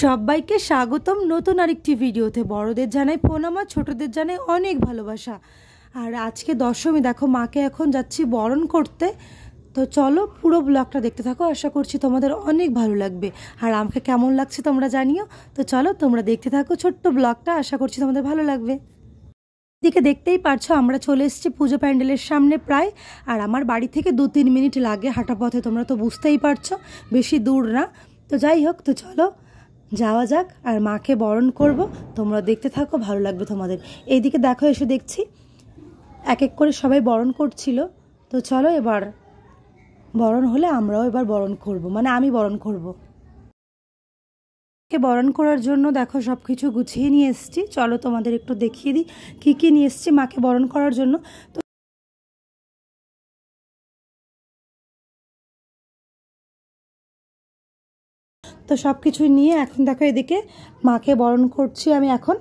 সবাইকে স্বাগতম নতুন আরেকটি ভিডিওতে। বড়দের জানাই প্রণাম আর ছোটদের জানাই অনেক ভালোবাসা। আর আজকে দশমী, দেখো মাকে এখন যাচ্ছি বরণ করতে। তো চলো পুরো ব্লগটা দেখতে থাকো, আশা করছি তোমাদের অনেক ভালো লাগবে। আর আমাকে কেমন লাগছে তোমরা জানিও। তো চলো তোমরা দেখতে থাকো ছোট্ট ব্লগটা, আশা করছি তোমাদের ভালো লাগবে। এদিকে দেখতেই পারছো আমরা চলে এসেছি পুজো প্যান্ডেলের সামনে প্রায়। আর আমার বাড়ি থেকে 2-3 মিনিট লাগে হাঁটা পথে, তোমরা তো বুঝতেই পারছো বেশি দূর না। তো যাই হোক, তো চলো যাওয়া যাক আর মাকে বরণ করব। তোমরা দেখতে থাকো, ভালো লাগবে তোমাদের। এইদিকে দেখো, এসে দেখছি এক এক করে সবাই বরণ করছিল। তো চলো এবার বরণ হলে আমরাও এবার বরণ করব, মানে আমি বরণ করব। বরণ করার জন্য দেখো সব কিছু গুছিয়ে নিয়ে এসেছি। চলো তোমাদের একটু দেখিয়ে দিই কী কী নিয়ে এসেছি মাকে বরণ করার জন্য। তো সব কিছু নিয়ে এখন দেখো এদিকে মাকে বরণ করছি আমি এখন।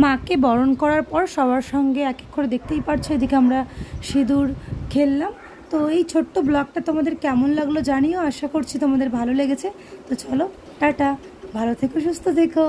মাকে বরণ করার পর সবার সঙ্গে এক এক করে দেখতেই পারছো এদিকে আমরা সিঁদুর খেললাম। তো এই ছোট্ট ব্লগটা তোমাদের কেমন লাগলো জানিও, আশা করছি তোমাদের ভালো লেগেছে। তো চলো টাটা, ভালো থেকো, সুস্থ থেকো।